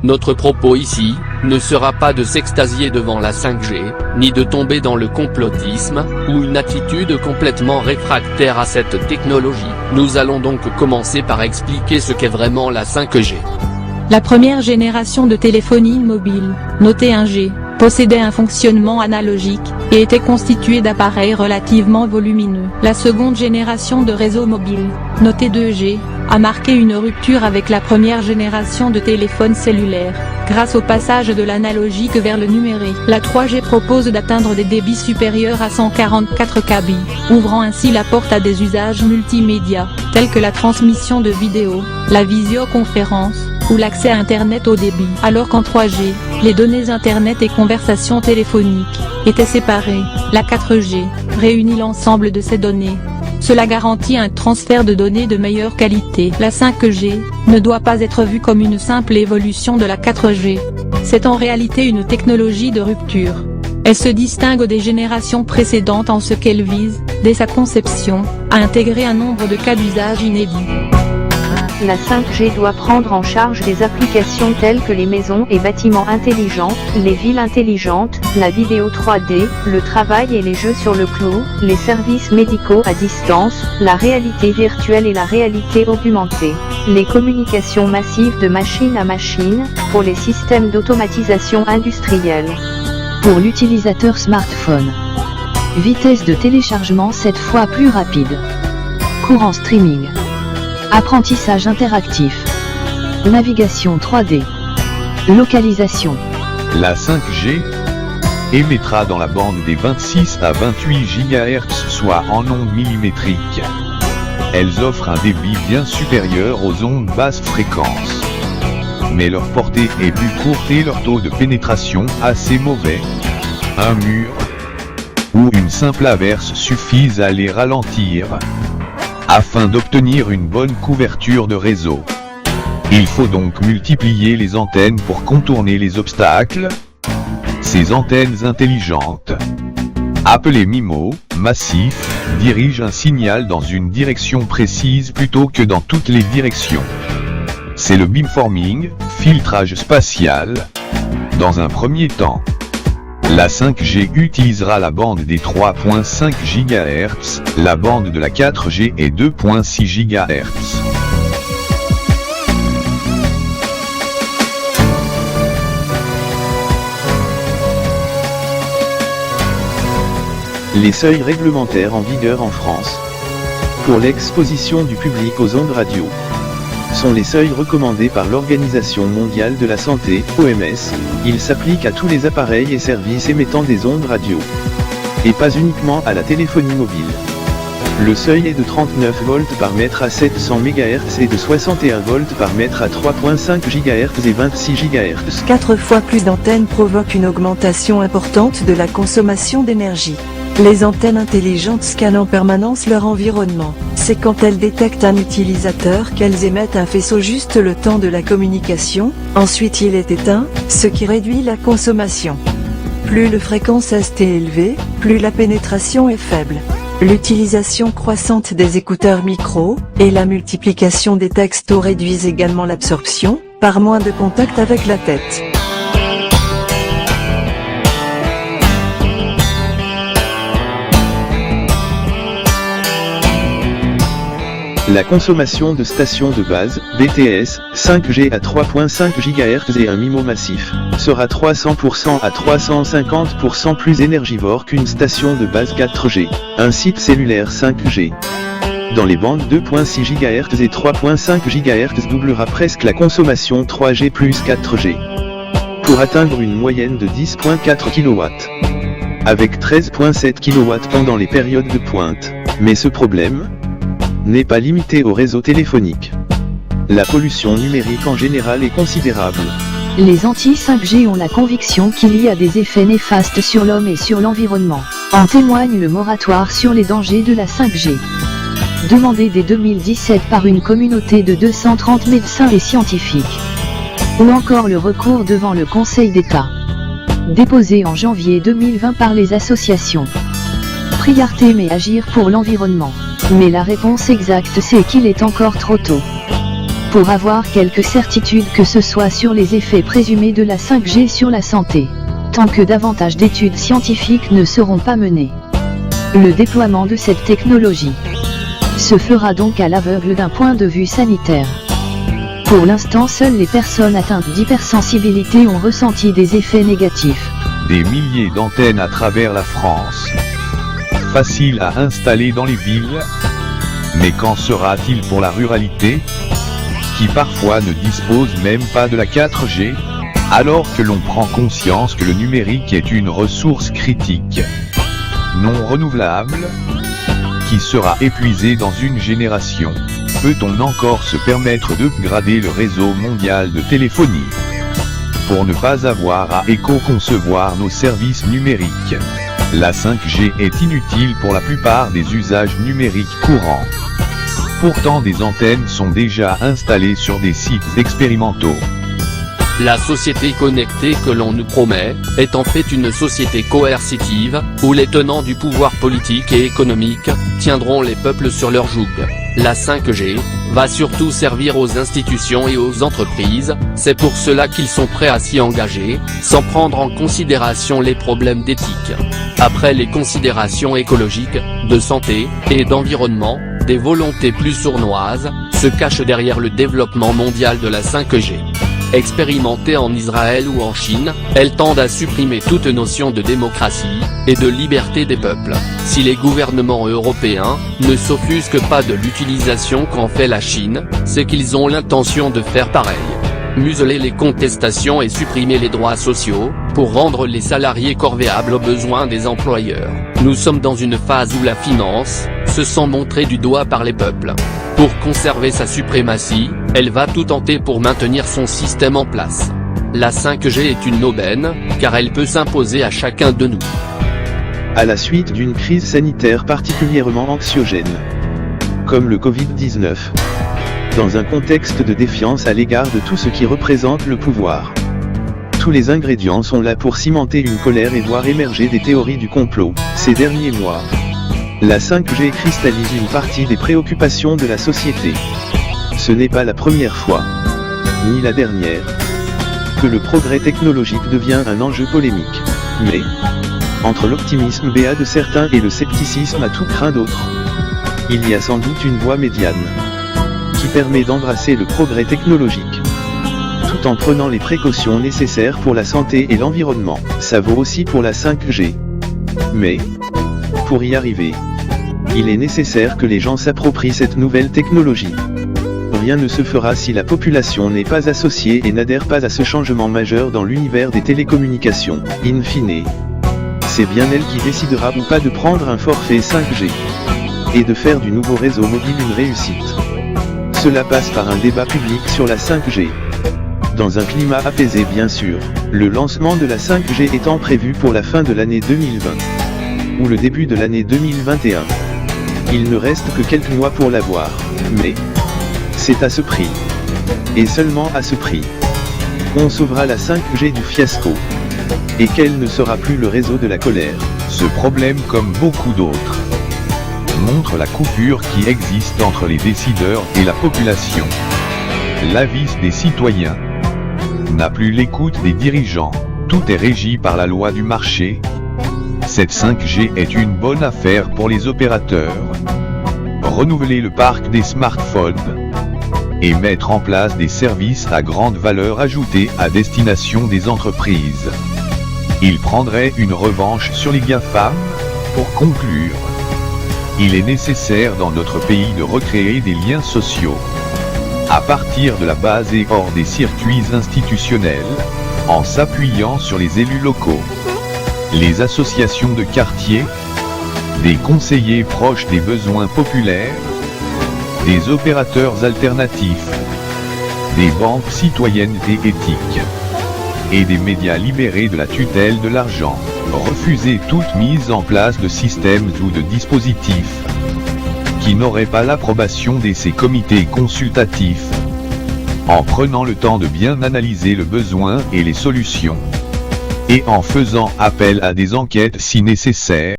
Notre propos ici, ne sera pas de s'extasier devant la 5G, ni de tomber dans le complotisme, ou une attitude complètement réfractaire à cette technologie. Nous allons donc commencer par expliquer ce qu'est vraiment la 5G. La première génération de téléphonie mobile, notée 1G, possédait un fonctionnement analogique, et était constituée d'appareils relativement volumineux. La seconde génération de réseaux mobiles, notée 2G, a marqué une rupture avec la première génération de téléphones cellulaires, grâce au passage de l'analogique vers le numérique. La 3G propose d'atteindre des débits supérieurs à 144 kb, ouvrant ainsi la porte à des usages multimédia, tels que la transmission de vidéos, la visioconférence, ou l'accès à Internet haut débit. Alors qu'en 3G, les données Internet et conversations téléphoniques étaient séparées, la 4G réunit l'ensemble de ces données. Cela garantit un transfert de données de meilleure qualité. La 5G ne doit pas être vue comme une simple évolution de la 4G. C'est en réalité une technologie de rupture. Elle se distingue des générations précédentes en ce qu'elle vise, dès sa conception, à intégrer un nombre de cas d'usage inédits. La 5G doit prendre en charge des applications telles que les maisons et bâtiments intelligents, les villes intelligentes, la vidéo 3D, le travail et les jeux sur le cloud, les services médicaux à distance, la réalité virtuelle et la réalité augmentée, les communications massives de machine à machine, pour les systèmes d'automatisation industrielle. Pour l'utilisateur smartphone. Vitesse de téléchargement 7 fois plus rapide. Courant streaming. Apprentissage interactif. Navigation 3D. Localisation. La 5G émettra dans la bande des 26 à 28 GHz, soit en ondes millimétriques. Elles offrent un débit bien supérieur aux ondes basse fréquence. Mais leur portée est plus courte et leur taux de pénétration assez mauvais. Un mur ou une simple averse suffisent à les ralentir. Afin d'obtenir une bonne couverture de réseau, il faut donc multiplier les antennes pour contourner les obstacles. Ces antennes intelligentes, appelées MIMO, massifs, dirigent un signal dans une direction précise plutôt que dans toutes les directions. C'est le beamforming, filtrage spatial. Dans un premier temps, la 5G utilisera la bande des 3.5 GHz, la bande de la 4G est 2.6 GHz. Les seuils réglementaires en vigueur en France pour l'exposition du public aux ondes radio sont les seuils recommandés par l'Organisation mondiale de la santé, OMS. Ils s'appliquent à tous les appareils et services émettant des ondes radio, et pas uniquement à la téléphonie mobile. Le seuil est de 39 volts par mètre à 700 MHz et de 61 volts par mètre à 3.5 GHz et 26 GHz. 4 fois plus d'antennes provoquent une augmentation importante de la consommation d'énergie. Les antennes intelligentes scannent en permanence leur environnement. C'est quand elles détectent un utilisateur qu'elles émettent un faisceau juste le temps de la communication, ensuite il est éteint, ce qui réduit la consommation. Plus la fréquence ST est élevée, plus la pénétration est faible. L'utilisation croissante des écouteurs micro, et la multiplication des textos réduisent également l'absorption, par moins de contact avec la tête. La consommation de stations de base, BTS, 5G à 3.5 GHz et un MIMO massif, sera 300% à 350% plus énergivore qu'une station de base 4G, un site cellulaire 5G. Dans les bandes 2.6 GHz et 3.5 GHz doublera presque la consommation 3G plus 4G, pour atteindre une moyenne de 10.4 kW, avec 13.7 kW pendant les périodes de pointe. Mais ce problème n'est pas limité au réseau téléphonique. La pollution numérique en général est considérable. Les anti-5G ont la conviction qu'il y a des effets néfastes sur l'homme et sur l'environnement. En témoigne le moratoire sur les dangers de la 5G. Demandé dès 2017 par une communauté de 230 médecins et scientifiques. Ou encore le recours devant le Conseil d'État. Déposé en janvier 2020 par les associations Priorité mais agir pour l'environnement. Mais la réponse exacte c'est qu'il est encore trop tôt. pour avoir quelques certitudes que ce soit sur les effets présumés de la 5G sur la santé, tant que davantage d'études scientifiques ne seront pas menées. Le déploiement de cette technologie se fera donc à l'aveugle d'un point de vue sanitaire. Pour l'instant, seules les personnes atteintes d'hypersensibilité ont ressenti des effets négatifs. Des milliers d'antennes à travers la France. Facile à installer dans les villes. Mais qu'en sera-t-il pour la ruralité, qui parfois ne dispose même pas de la 4G, alors que l'on prend conscience que le numérique est une ressource critique, non renouvelable, qui sera épuisée dans une génération? Peut-on encore se permettre de grader le réseau mondial de téléphonie pour ne pas avoir à éco-concevoir nos services numériques? La 5G est inutile pour la plupart des usages numériques courants. Pourtant, des antennes sont déjà installées sur des sites expérimentaux. La société connectée que l'on nous promet, est en fait une société coercitive, où les tenants du pouvoir politique et économique, tiendront les peuples sur leur joug. La 5G, va surtout servir aux institutions et aux entreprises, c'est pour cela qu'ils sont prêts à s'y engager, sans prendre en considération les problèmes d'éthique. Après les considérations écologiques, de santé, et d'environnement, des volontés plus sournoises, se cachent derrière le développement mondial de la 5G. Expérimentées en Israël ou en Chine, elles tendent à supprimer toute notion de démocratie, et de liberté des peuples. Si les gouvernements européens, ne s'offusquent pas de l'utilisation qu'en fait la Chine, c'est qu'ils ont l'intention de faire pareil. Museler les contestations et supprimer les droits sociaux, pour rendre les salariés corvéables aux besoins des employeurs. Nous sommes dans une phase où la finance, se sent montrée du doigt par les peuples. Pour conserver sa suprématie, elle va tout tenter pour maintenir son système en place. La 5G est une aubaine, car elle peut s'imposer à chacun de nous. À la suite d'une crise sanitaire particulièrement anxiogène, comme le Covid-19, dans un contexte de défiance à l'égard de tout ce qui représente le pouvoir. Tous les ingrédients sont là pour cimenter une colère et voir émerger des théories du complot. Ces derniers mois, la 5G cristallise une partie des préoccupations de la société. Ce n'est pas la première fois, ni la dernière, que le progrès technologique devient un enjeu polémique. Mais, entre l'optimisme béat de certains et le scepticisme à tout craint d'autres, il y a sans doute une voie médiane, qui permet d'embrasser le progrès technologique, tout en prenant les précautions nécessaires pour la santé et l'environnement. Ça vaut aussi pour la 5G. Mais, pour y arriver, il est nécessaire que les gens s'approprient cette nouvelle technologie. Rien ne se fera si la population n'est pas associée et n'adhère pas à ce changement majeur dans l'univers des télécommunications. In fine, c'est bien elle qui décidera ou pas de prendre un forfait 5G, et de faire du nouveau réseau mobile une réussite. Cela passe par un débat public sur la 5G. Dans un climat apaisé bien sûr, le lancement de la 5G étant prévu pour la fin de l'année 2020, ou le début de l'année 2021. Il ne reste que quelques mois pour l'avoir, mais c'est à ce prix, et seulement à ce prix, qu'on sauvera la 5G du fiasco, et qu'elle ne sera plus le réseau de la colère. Ce problème, comme beaucoup d'autres, montre la coupure qui existe entre les décideurs et la population. L'avis des citoyens n'a plus l'écoute des dirigeants. Tout est régi par la loi du marché. Cette 5G est une bonne affaire pour les opérateurs. Renouveler le parc des smartphones et mettre en place des services à grande valeur ajoutée à destination des entreprises. Il prendrait une revanche sur les GAFAM. Pour conclure, il est nécessaire dans notre pays de recréer des liens sociaux, à partir de la base et hors des circuits institutionnels, en s'appuyant sur les élus locaux, les associations de quartier, des conseillers proches des besoins populaires, des opérateurs alternatifs, des banques citoyennes et éthiques, et des médias libérés de la tutelle de l'argent. Refuser toute mise en place de systèmes ou de dispositifs qui n'auraient pas l'approbation de ces comités consultatifs, en prenant le temps de bien analyser le besoin et les solutions, et en faisant appel à des enquêtes si nécessaire.